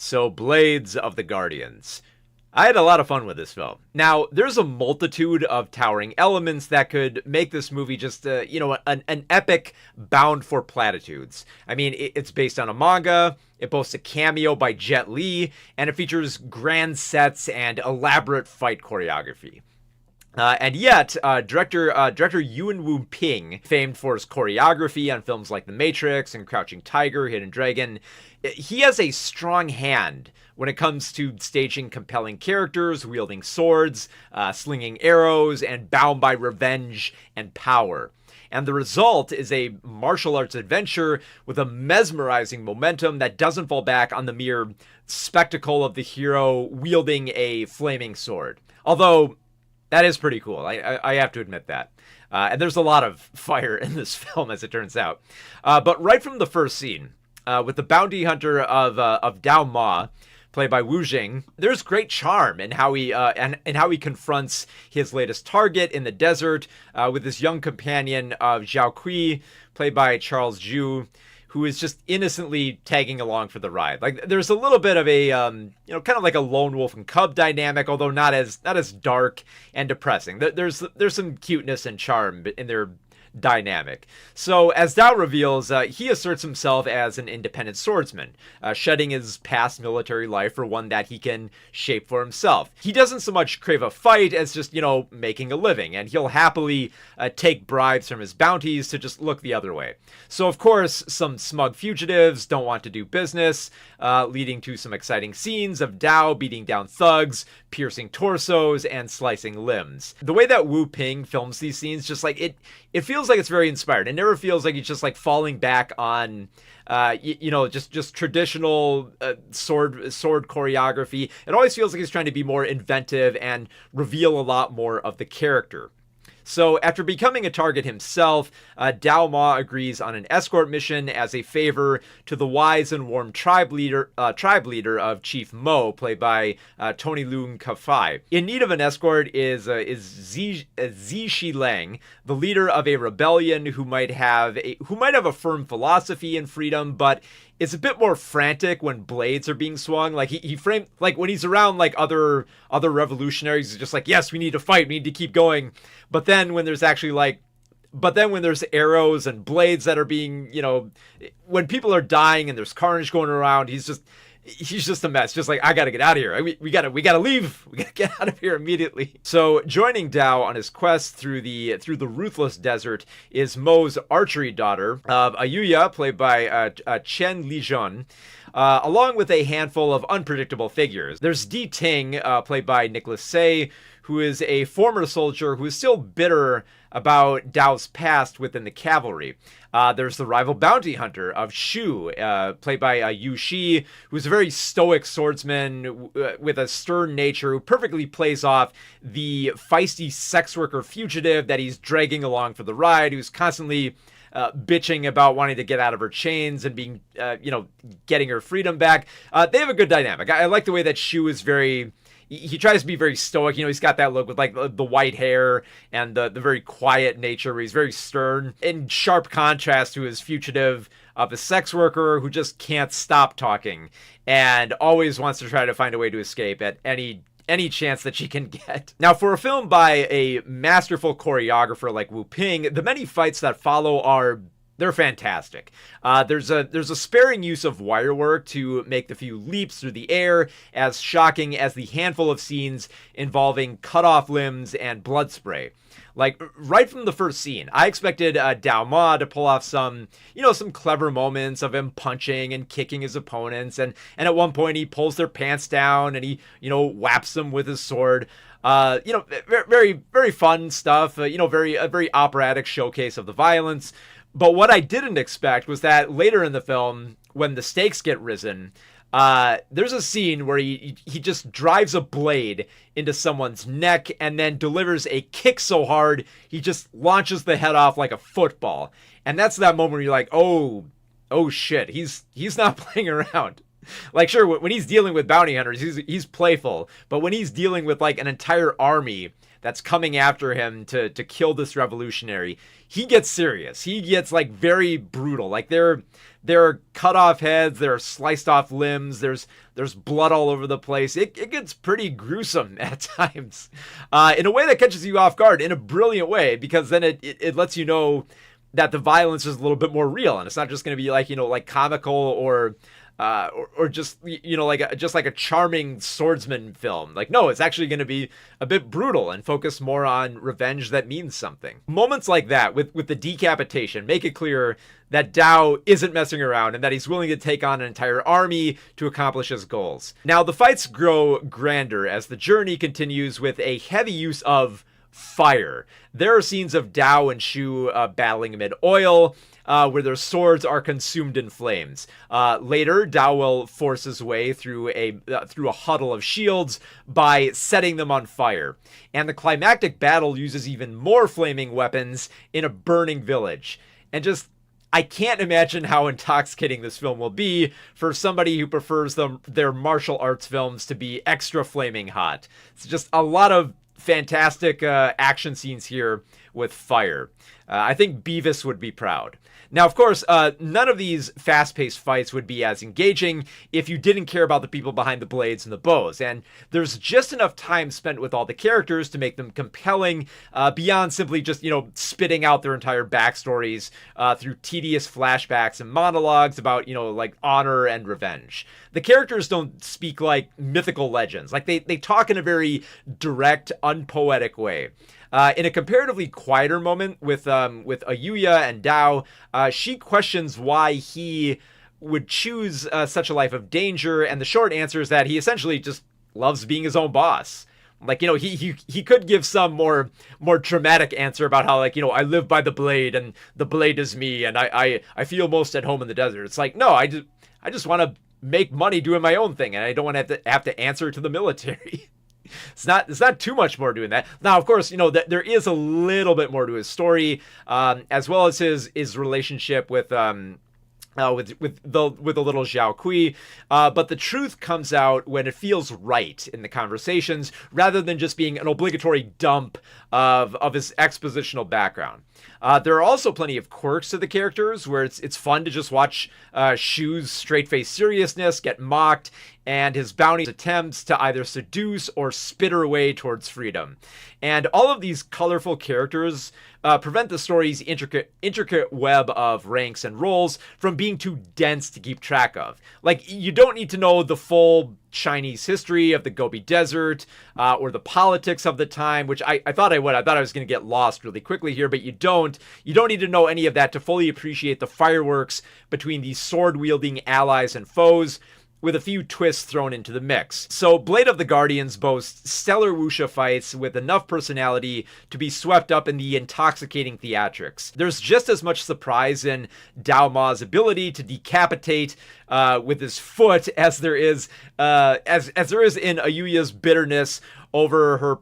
So, Blades of the Guardians. I had a lot of fun with this film. Now, there's a multitude of towering elements that could make this movie just, an epic bound for platitudes. I mean, it's based on a manga, it boasts a cameo by Jet Li, and it features grand sets and elaborate fight choreography. And yet, director Yuen Wu Ping, famed for his choreography on films like The Matrix and Crouching Tiger, Hidden Dragon, he has a strong hand when it comes to staging compelling characters, wielding swords, slinging arrows, and bound by revenge and power. And the result is a martial arts adventure with a mesmerizing momentum that doesn't fall back on the mere spectacle of the hero wielding a flaming sword. Although, that is pretty cool. I have to admit that. And there's a lot of fire in this film, as it turns out. But right from the first scene, with the bounty hunter of Dao Ma, played by Wu Jing, there's great charm in how he how he confronts his latest target in the desert with his young companion of Zhao Kui, played by Charles Zhu, who is just innocently tagging along for the ride. Like, there's a little bit of a kind of like a lone wolf and cub dynamic, although not as dark and depressing. There's some cuteness and charm in their dynamic. So, as Dao reveals, he asserts himself as an independent swordsman, shedding his past military life for one that he can shape for himself. He doesn't so much crave a fight as just, making a living, and he'll happily take bribes from his bounties to just look the other way. So, of course, some smug fugitives don't want to do business, leading to some exciting scenes of Dao beating down thugs, piercing torsos, and slicing limbs. The way that Wu Ping films these scenes, just like it feels like it's very inspired. It never feels like he's just like falling back on, just traditional sword choreography. It always feels like he's trying to be more inventive and reveal a lot more of the character. So after becoming a target himself, Dao Ma agrees on an escort mission as a favor to the wise and warm tribe leader of Chief Mo, played by Tony Leung Ka-fai. In need of an escort is Zi Shilang, the leader of a rebellion who might have a firm philosophy and freedom, but it's a bit more frantic when blades are being swung. Like he framed, like when he's around like other revolutionaries, he's just like, yes, we need to fight, we need to keep going. But then when there's arrows and blades that are being, when people are dying and there's carnage going around, he's just a mess. Just like, I gotta get out of here. We gotta leave. We gotta get out of here immediately. So joining Dao on his quest through the ruthless desert is Mo's archery daughter, Ayuya, played by Chen Lijun, along with a handful of unpredictable figures. There's Di Ting, played by Nicholas Say, who is a former soldier who is still bitter about Dao's past within the cavalry. There's the rival bounty hunter of Shu, played by Yu Shi, who's a very stoic swordsman with a stern nature who perfectly plays off the feisty sex worker fugitive that he's dragging along for the ride, who's constantly bitching about wanting to get out of her chains and being, getting her freedom back. They have a good dynamic. I like the way that Shu is he tries to be very stoic. He's got that look with like the white hair and the very quiet nature where he's very stern, in sharp contrast to his fugitive of a sex worker who just can't stop talking and always wants to try to find a way to escape at any chance that she can get. Now, for a film by a masterful choreographer like Wu Ping, the many fights that follow they're fantastic. There's a sparing use of wire work to make the few leaps through the air as shocking as the handful of scenes involving cut off limbs and blood spray. Like, right from the first scene, I expected Dao Ma to pull off some clever moments of him punching and kicking his opponents, and at one point he pulls their pants down and he whaps them with his sword. Very, very fun stuff. A very operatic showcase of the violence. But what I didn't expect was that later in the film, when the stakes get risen, there's a scene where he just drives a blade into someone's neck and then delivers a kick so hard he just launches the head off like a football. And that's that moment where you're like, oh shit, he's not playing around. Like, sure, when he's dealing with bounty hunters, he's playful, but when he's dealing with like an entire army that's coming after him to kill this revolutionary, he gets serious. He gets like very brutal. Like there are cut off heads, there are sliced off limbs, there's blood all over the place. It gets pretty gruesome at times, in a way that catches you off guard in a brilliant way, because then it lets you know that the violence is a little bit more real, and it's not just going to be like, like comical or just, just like a charming swordsman film. Like, no, it's actually going to be a bit brutal and focus more on revenge that means something. Moments like that with the decapitation make it clear that Dao isn't messing around and that he's willing to take on an entire army to accomplish his goals. Now, the fights grow grander as the journey continues with a heavy use of fire. There are scenes of Dao and Shu battling amid oil, where their swords are consumed in flames. Later, Dao will force his way through a huddle of shields by setting them on fire. And the climactic battle uses even more flaming weapons in a burning village. And just, I can't imagine how intoxicating this film will be for somebody who prefers their martial arts films to be extra flaming hot. It's just a lot of fantastic action scenes here with fire. I think Beavis would be proud. Now, of course, none of these fast-paced fights would be as engaging if you didn't care about the people behind the blades and the bows, and there's just enough time spent with all the characters to make them compelling, beyond simply just, spitting out their entire backstories through tedious flashbacks and monologues about, like honor and revenge. The characters don't speak like mythical legends. Like, they talk in a very direct, unpoetic way. In a comparatively quieter moment with Ayuya and Dao, she questions why he would choose such a life of danger, and the short answer is that he essentially just loves being his own boss. Like, he could give some more dramatic answer about how, like, I live by the blade and the blade is me and I feel most at home in the desert. It's like, no, I just want to make money doing my own thing, and I don't want to have to answer to the military. It's not too much more doing that. Now, of course, there is a little bit more to his story, as well as his relationship with the little Zhao Kui, but the truth comes out when it feels right in the conversations, rather than just being an obligatory dump of his expositional background. There are also plenty of quirks to the characters, where it's fun to just watch Shu's straight-faced seriousness get mocked, and his bounty attempts to either seduce or spit her away towards freedom. And all of these colorful characters prevent the story's intricate web of ranks and roles from being too dense to keep track of. Like, you don't need to know the full Chinese history of the Gobi Desert, or the politics of the time, which I thought I would. I thought I was going to get lost really quickly here, but you don't. You don't need to know any of that to fully appreciate the fireworks between these sword-wielding allies and foes, with a few twists thrown into the mix. So Blade of the Guardians boasts stellar wuxia fights with enough personality to be swept up in the intoxicating theatrics. There's just as much surprise in Dao Ma's ability to decapitate with his foot as there is in Ayuya's bitterness over her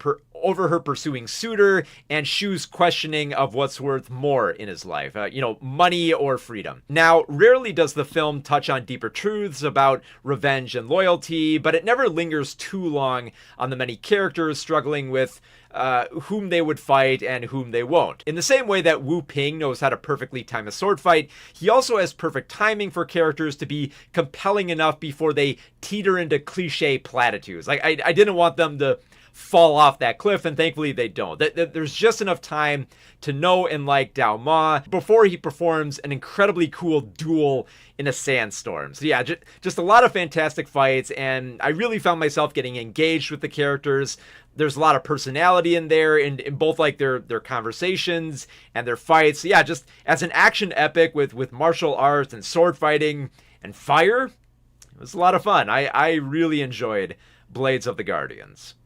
pursuing suitor, and Shu's questioning of what's worth more in his life, money or freedom. Now, rarely does the film touch on deeper truths about revenge and loyalty, but it never lingers too long on the many characters struggling with whom they would fight and whom they won't. In the same way that Wu Ping knows how to perfectly time a sword fight, he also has perfect timing for characters to be compelling enough before they teeter into cliche platitudes. Like, I didn't want them to fall off that cliff, and thankfully they don't. There's just enough time to know and like Dao Ma before he performs an incredibly cool duel in a sandstorm. So yeah, just a lot of fantastic fights, and I really found myself getting engaged with the characters. There's a lot of personality in there, in both like their conversations and their fights. So yeah, just as an action epic with martial arts and sword fighting and fire, it was a lot of fun. I really enjoyed Blades of the Guardians.